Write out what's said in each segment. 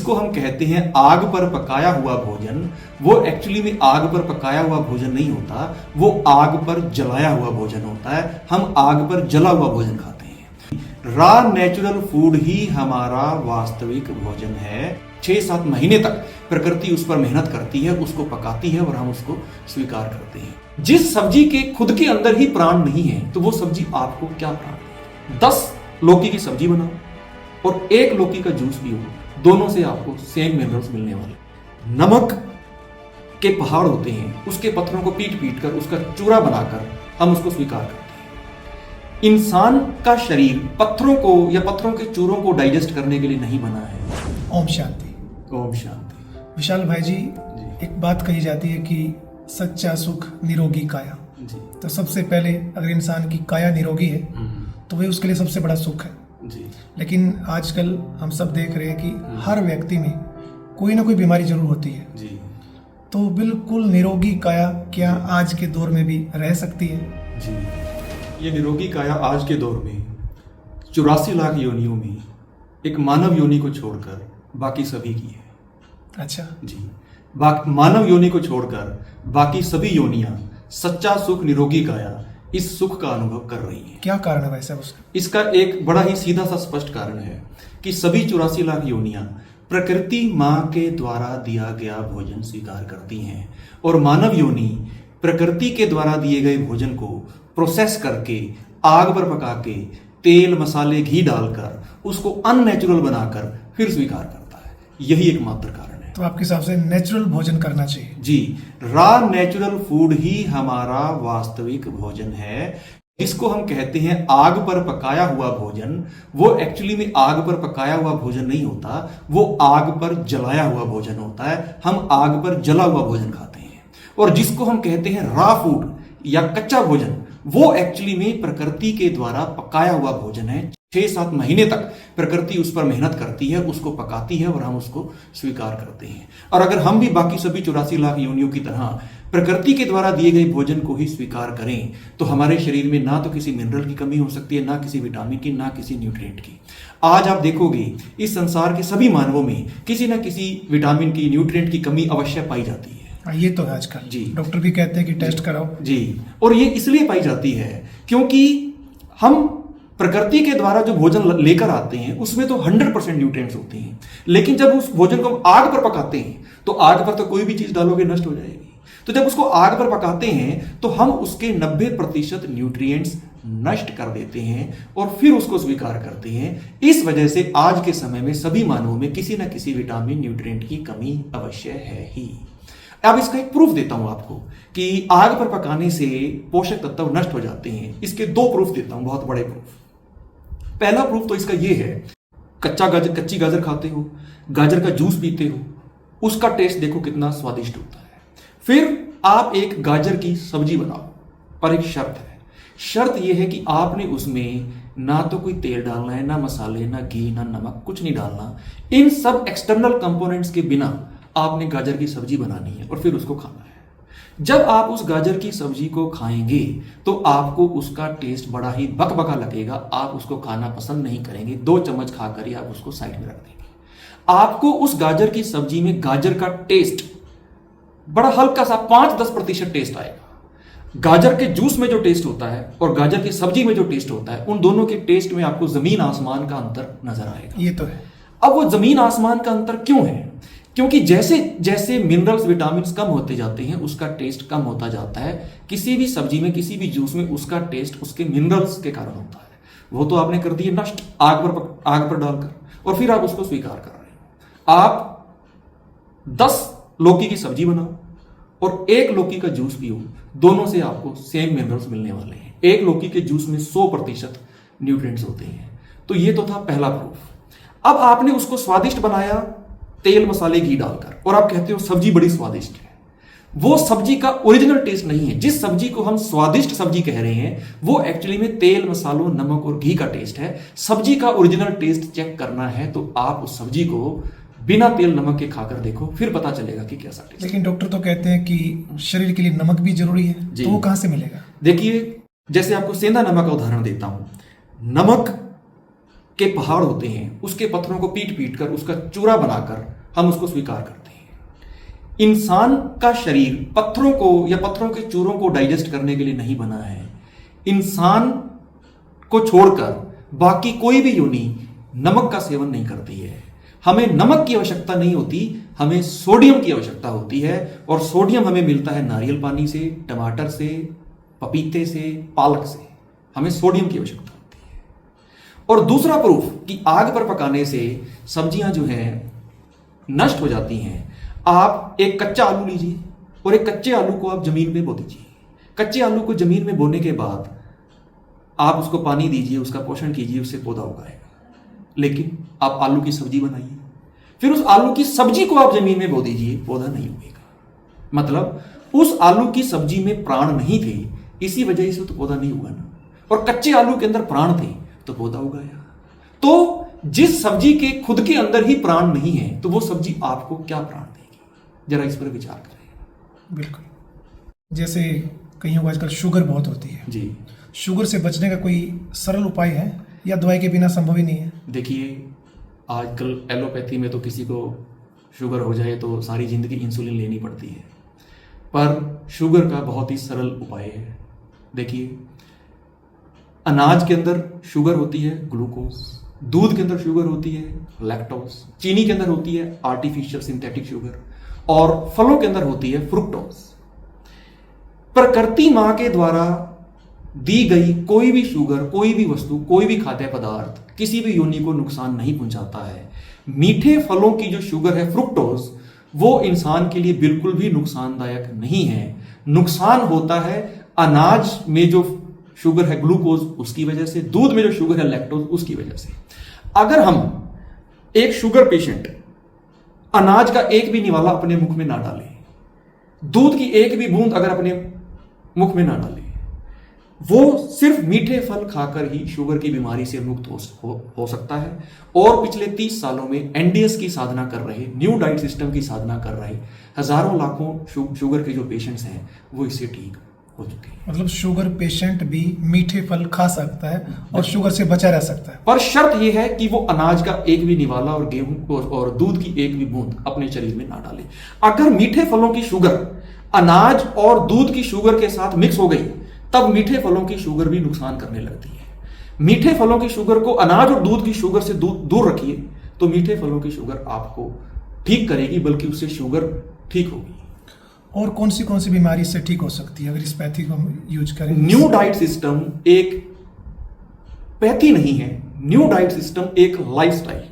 जिसको हम कहते हैं आग पर पकाया हुआ भोजन, वो एक्चुअली में आग पर पकाया हुआ भोजन नहीं होता, वो आग पर जलाया हुआ भोजन होता है। हम आग पर जला हुआ भोजन खाते हैं। रॉ नेचुरल फूड ही हमारा वास्तविक भोजन है। 6-7 महीने तक प्रकृति उस पर मेहनत करती है, उसको पकाती है और हम उसको स्वीकार करते हैं। जिस सब्जी के खुद के अंदर ही प्राण नहीं है, तो वो सब्जी आपको क्या प्राण है? 10 लौकी की सब्जी बनाओ और 1 लौकी का जूस पियो, दोनों से आपको सेम मिनरल्स मिलने वाले। नमक के पहाड़ होते हैं, उसके पत्थरों को पीट पीट कर उसका चूरा बनाकर हम उसको स्वीकार करते हैं। इंसान का शरीर पत्थरों को या पत्थरों के चूरों को डाइजेस्ट करने के लिए नहीं बना है। ओम शांति। ओम शांति। विशाल भाई जी, एक बात कही जाती है कि सच्चा सुख निरोगी काया। जी तो सबसे पहले अगर इंसान की काया निरोगी है तो वही उसके लिए सबसे बड़ा सुख है। जी लेकिन आजकल हम सब देख रहे हैं कि हर व्यक्ति में कोई ना कोई बीमारी जरूर होती है। जी तो बिल्कुल निरोगी काया क्या आज के दौर में भी रह सकती है? जी, ये निरोगी काया आज के दौर में 84 लाख योनियों में एक मानव योनि को छोड़कर बाकी सभी की है। अच्छा जी, मानव योनि को छोड़कर बाकी सभी योनियां सच्चा सुख निरोगी काया इस सुख का अनुभव कर रही हैं। क्या कारण है वैसे उसका? इसका एक बड़ा ही सीधा सा स्पष्ट कारण है कि सभी 84 लाख योनियां प्रकृति मां के द्वारा दिया गया भोजन स्वीकार करती हैं और मानव योनि प्रकृति के द्वारा दिए गए भोजन को प्रोसेस करके आग पर पका के तेल मसाले घी डालकर उसको अननेचुरल बनाकर फिर स्वीकार करता है। यही एकमात्र कारण है। तो आपके हिसाब से नेचुरल भोजन करना चाहिए? जी, रॉ नेचुरल फूड ही हमारा वास्तविक भोजन है। जिसको हम कहते हैं आग पर पकाया हुआ भोजन, वो एक्चुअली में आग पर पकाया हुआ भोजन नहीं होता, वो आग पर जलाया हुआ भोजन होता है। हम आग पर जला हुआ भोजन खाते हैं। और जिसको हम कहते हैं रॉ फूड या कच्चा भोजन, वो एक्चुअली में प्रकृति के द्वारा पकाया हुआ भोजन है। 6-7 महीने तक प्रकृति उस पर मेहनत करती है, उसको पकाती है और हम उसको स्वीकार करते हैं। और अगर हम भी बाकी सभी 84 लाख योनियों की तरह प्रकृति के द्वारा दिए गए भोजन को ही स्वीकार करें, तो हमारे शरीर में ना तो किसी मिनरल की कमी हो सकती है, ना किसी विटामिन की, ना किसी न्यूट्रिएंट की। आज आप देखोगे इस संसार के सभी मानवों में किसी ना किसी विटामिन की, न्यूट्रिएंट की कमी अवश्य पाई जाती है। ये तो है आजकल। जी, डॉक्टर भी कहते हैं कि टेस्ट कराओ। जी, और ये इसलिए पाई जाती है क्योंकि हम प्रकृति के द्वारा जो भोजन लेकर आते हैं उसमें तो 100% न्यूट्रिएंट्स होते हैं, लेकिन जब उस भोजन को हम आग पर पकाते हैं तो आग पर तो कोई भी चीज डालोगे नष्ट हो जाएगी। तो जब उसको आग पर पकाते हैं तो हम उसके 90% न्यूट्रिएंट्स नष्ट कर देते हैं और फिर उसको स्वीकार करते हैं। इस वजह से आज के समय में सभी मानवों में किसी न किसी विटामिन, न्यूट्रिएंट की कमी अवश्य है ही। अब इसका एक प्रूफ देता हूं आपको कि आग पर पकाने से पोषक तत्व नष्ट हो जाते हैं। इसके 2 प्रूफ देता हूं, बहुत बड़े प्रूफ। पहला प्रूफ तो इसका यह है, कच्ची गाजर खाते हो, गाजर का जूस पीते हो, उसका टेस्ट देखो कितना स्वादिष्ट होता है। फिर आप एक गाजर की सब्जी बनाओ, पर एक शर्त है। शर्त यह है कि आपने उसमें ना तो कोई तेल डालना है, ना मसाले, ना घी, ना नमक, कुछ नहीं डालना। इन सब एक्सटर्नल कंपोनेंट्स के बिना आपने गाजर की सब्जी बनानी है और फिर उसको खाना है। जब आप उस गाजर की सब्जी को खाएंगे तो आपको उसका टेस्ट बड़ा ही बकबका लगेगा। आप उसको खाना पसंद नहीं करेंगे। 2 चम्मच खाकर ही आप उसको साइड में रख देंगे। आपको उस गाजर की सब्जी में गाजर का टेस्ट बड़ा हल्का सा 5-10% टेस्ट आएगा। गाजर के जूस में जो टेस्ट होता है और गाजर की सब्जी में जो टेस्ट होता है, उन दोनों के टेस्ट में आपको जमीन आसमान का अंतर नजर आएगा। ये तो है। अब वो जमीन आसमान का अंतर क्यों है? क्योंकि जैसे जैसे मिनरल्स, विटामिन कम होते जाते हैं, उसका टेस्ट कम होता जाता है। किसी भी सब्जी में, किसी भी जूस में उसका टेस्ट उसके मिनरल्स के कारण होता है। वो तो आपने कर दिए नष्ट आग पर डालकर, और फिर आप उसको स्वीकार कर रहे हो। आप 10 लौकी की सब्जी बनाओ और 1 लौकी का जूस पियो, दोनों से आपको सेम मिनरल्स मिलने वाले हैं। 1 लौकी के जूस में 100% न्यूट्रिएंट्स होते हैं। तो ये तो था पहला प्रूफ। अब आपने उसको स्वादिष्ट बनाया तेल मसाले घी डालकर, और आप कहते हो सब्जी बड़ी स्वादिष्ट है। वो सब्जी का ओरिजिनल टेस्ट नहीं है। जिस सब्जी को हम स्वादिष्ट सब्जी कह रहे हैं वो एक्चुअली में तेल, मसालों, नमक और घी का टेस्ट है। सब्जी का ओरिजिनल टेस्ट चेक करना है तो आप उस सब्जी को बिना तेल नमक के खाकर देखो, फिर पता चलेगा कि कैसा टेस्ट। लेकिन डॉक्टर तो कहते हैं कि शरीर के लिए नमक भी जरूरी है, तो वो कहां से मिलेगा? देखिए, जैसे आपको सेंधा नमक का उदाहरण देता हूं। नमक के पहाड़ होते हैं, उसके पत्थरों को पीट पीट कर उसका चूरा बनाकर हम उसको स्वीकार करते हैं। इंसान का शरीर पत्थरों को या पत्थरों के चूरों को डाइजेस्ट करने के लिए नहीं बना है। इंसान को छोड़कर बाकी कोई भी योनि नमक का सेवन नहीं करती है। हमें नमक की आवश्यकता नहीं होती, हमें सोडियम की आवश्यकता होती है, और सोडियम हमें मिलता है नारियल पानी से, टमाटर से, पपीते से, पालक से। हमें सोडियम की आवश्यकता होती है। और दूसरा प्रूफ कि आग पर पकाने से सब्जियां जो हैं नष्ट हो जाती हैं। आप एक कच्चा आलू लीजिए और एक कच्चे आलू को आप जमीन में बो दीजिए। कच्चे आलू को जमीन में बोने के बाद आप उसको पानी दीजिए, उसका पोषण कीजिए, उससे पौधा उगाएगा। लेकिन आप आलू की सब्जी बनाइए, फिर उस आलू की सब्जी को आप जमीन में बो दीजिए, पौधा नहीं उगेगा। मतलब उस आलू की सब्जी में प्राण नहीं थे, इसी वजह से तो पौधा नहीं उगा ना। और कच्चे आलू के अंदर प्राण थे तो पौधा उगाया। तो जिस सब्जी के खुद के अंदर ही प्राण नहीं है, तो वो सब्जी आपको क्या प्राण देगी? जरा इस पर विचार करें। बिल्कुल। जैसे कईयों को आजकल शुगर बहुत होती है जी, शुगर से बचने का कोई सरल उपाय है या दवाई के बिना संभव ही नहीं है? देखिए आजकल एलोपैथी में तो किसी को शुगर हो जाए तो सारी जिंदगी इंसुलिन लेनी पड़ती है, पर शुगर का बहुत ही सरल उपाय है। देखिए, अनाज के अंदर शुगर होती है ग्लूकोज, दूध के अंदर शुगर होती है लैक्टोज, चीनी के अंदर होती है आर्टिफिशियल सिंथेटिक शुगर, और फलों के अंदर होती है फ्रुक्टोज। प्रकृति मां के द्वारा दी गई कोई भी शुगर, कोई भी वस्तु, कोई भी खाद्य पदार्थ किसी भी योनि को नुकसान नहीं पहुंचाता है। मीठे फलों की जो शुगर है फ्रुक्टोज, वो इंसान के लिए बिल्कुल भी नुकसानदायक नहीं है। नुकसान होता है अनाज में जो शुगर है ग्लूकोज, उसकी वजह से, दूध में जो शुगर है लैक्टोज, उसकी वजह से। अगर हम एक शुगर पेशेंट अनाज का एक भी निवाला अपने मुख में ना डाले, दूध की एक भी बूंद अगर अपने मुख में ना डाले, वो सिर्फ मीठे फल खाकर ही शुगर की बीमारी से मुक्त हो सकता है। और पिछले 30 सालों में एनडीएस की साधना कर रहे, न्यू डाइट सिस्टम की साधना कर रहे हजारों लाखों शुगर के जो पेशेंट्स हैं, वो इससे ठीक हो चुके हैं। मतलब शुगर पेशेंट भी मीठे फल खा सकता है और शुगर से बचा रह सकता है, पर शर्त यह है कि वो अनाज का एक भी निवाला और गेहूं और दूध की एक भी बूंद अपने शरीर में ना डाले। अगर मीठे फलों की शुगर अनाज और दूध की शुगर के साथ मिक्स हो गई, तब मीठे फलों की शुगर भी नुकसान करने लगती है। मीठे फलों की शुगर को अनाज और दूध की शुगर से दूर रखिए, तो मीठे फलों की शुगर आपको ठीक करेगी, बल्कि उससे शुगर ठीक होगी। और कौन सी बीमारी से ठीक हो सकती है अगर इस पैथी को हम यूज करें? न्यू डाइट सिस्टम एक पैथी नहीं है, न्यू डाइट सिस्टम एक लाइफस्टाइल।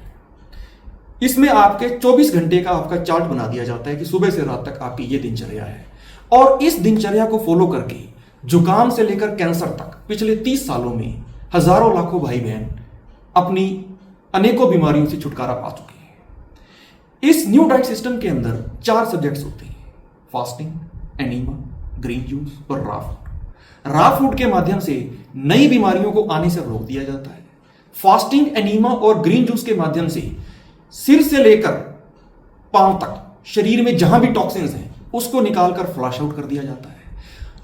इसमें आपके 24 घंटे का आपका चार्ट बना दिया जाता है कि सुबह से रात तक आपकी ये दिनचर्या है, और इस दिनचर्या को फॉलो करके जुकाम से लेकर कैंसर तक पिछले 30 सालों में हजारों लाखों भाई बहन अपनी अनेकों बीमारियों से छुटकारा पा चुके हैं। इस न्यू डाइट सिस्टम के अंदर 4 सब्जेक्ट्स होते हैं: फास्टिंग, एनीमा, ग्रीन जूस और रॉ फूड। रॉ फूड के माध्यम से नई बीमारियों को आने से रोक दिया जाता है। फास्टिंग, एनीमा और ग्रीन जूस के माध्यम से सिर से लेकर पांव तक शरीर में जहां भी टॉक्सिन्स हैं उसको निकालकर फ्लश आउट कर दिया जाता है।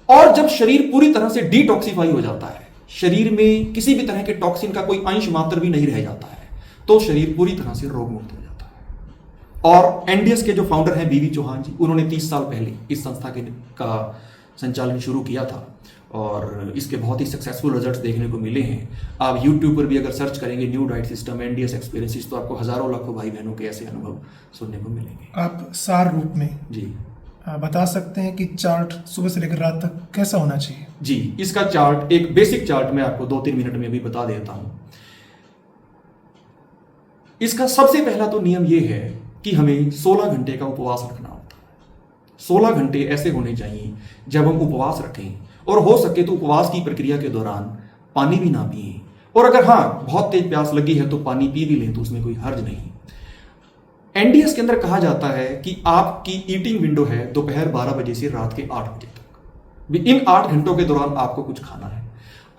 और जब शरीर पूरी तरह से डिटॉक्सिफाई हो जाता है, शरीर में किसी भी तरह के टॉक्सिन का कोई अंश मात्र भी नहीं रह जाता है, तो शरीर पूरी तरह से रोग मुक्त हो जाता है। और एनडीएस के जो फाउंडर हैं बीवी चौहान जी, उन्होंने 30 साल पहले इस संस्था का संचालन शुरू किया था, और इसके बहुत ही सक्सेसफुल रिजल्ट्स देखने को मिले हैं। आप यूट्यूब पर भी अगर सर्च करेंगे new diet system NDS experiences, तो आपको हजारों लाखों भाई बहनों के ऐसे अनुभव सुनने को मिलेंगे। आप सार रूप में जी बता सकते हैं कि चार्ट सुबह से लेकर रात तक कैसा होना चाहिए? जी, इसका चार्ट, एक बेसिक चार्ट मैं आपको 2-3 मिनट में अभी बता देता हूं। इसका सबसे पहला तो नियम यह है कि हमें 16 घंटे का उपवास रखना होता है। 16 घंटे ऐसे होने चाहिए जब हम उपवास रखें, और हो सके तो उपवास की प्रक्रिया के दौरान पानी भी ना पिए, और अगर हाँ बहुत तेज प्यास लगी है तो पानी पी भी लें तो उसमें कोई हर्ज नहीं। एनडीएस के अंदर कहा जाता है कि आपकी ईटिंग विंडो है दोपहर 12 बजे से रात के 8 बजे तक। इन 8 घंटों के दौरान आपको कुछ खाना है।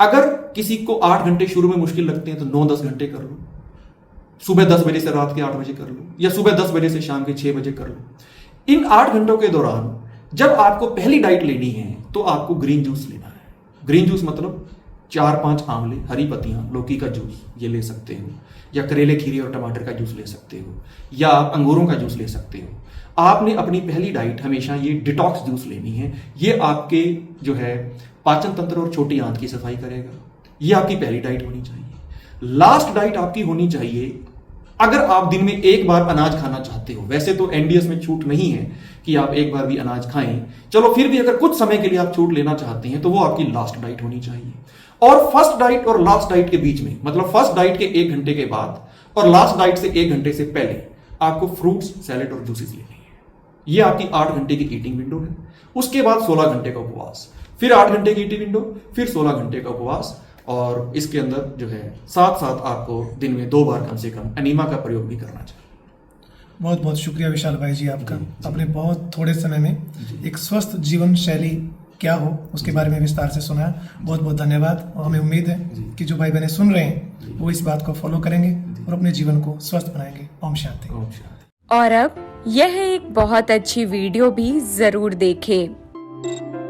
अगर किसी को 8 घंटे शुरू में मुश्किल लगते हैं तो 9-10 घंटे कर लो, सुबह 10 बजे से रात के 8 बजे कर लो, या सुबह 10 बजे से शाम के 6 बजे कर लो। इन 8 घंटों के दौरान जब आपको पहली डाइट लेनी है तो आपको ग्रीन जूस लेना है। ग्रीन जूस मतलब 4-5 आंवले, हरी पत्तियां, लौकी का जूस ये ले सकते हो, या करेले, खीरे और टमाटर का जूस ले सकते हो, या आप अंगूरों का जूस ले सकते हो। आपने अपनी पहली डाइट हमेशा ये डिटॉक्स जूस लेनी है। ये आपके जो है पाचन तंत्र और छोटी आंत की सफाई करेगा। ये आपकी पहली डाइट होनी चाहिए। लास्ट डाइट आपकी होनी चाहिए, अगर आप दिन में एक बार अनाज खाना चाहते हो, वैसे तो एनडीएस में छूट नहीं है कि आप एक बार भी अनाज खाएं, चलो फिर भी अगर कुछ समय के लिए आप छूट लेना चाहते हैं तो वो आपकी लास्ट डाइट होनी चाहिए। और फर्स्ट डाइट और लास्ट डाइट के बीच में, मतलब फर्स्ट डाइट के 1 घंटे के बाद और लास्ट डाइट से 1 घंटे से पहले आपको फ्रूट्स, सैलेड और जूसेस लेने हैं। ये आपकी 8 घंटे की ईटिंग विंडो है। उसके बाद 16 घंटे का उपवास, फिर 8 घंटे की ईटिंग विंडो, फिर 16 घंटे का उपवास, और इसके अंदर जो है साथ साथ आपको दिन में 2 बार कम से कम एनीमा का प्रयोग भी करना चाहिए। बहुत बहुत शुक्रिया विशाल भाई जी आपका। आपने बहुत थोड़े समय में एक स्वस्थ जीवन शैली क्या हो उसके बारे में विस्तार से सुनाया। बहुत बहुत धन्यवाद। और हमें उम्मीद है कि जो भाई बहनें सुन रहे हैं वो इस बात को फॉलो करेंगे और अपने जीवन को स्वस्थ बनाएंगे। ओम शांति। ओम शांति। और अब यह एक बहुत अच्छी वीडियो भी जरूर देखें।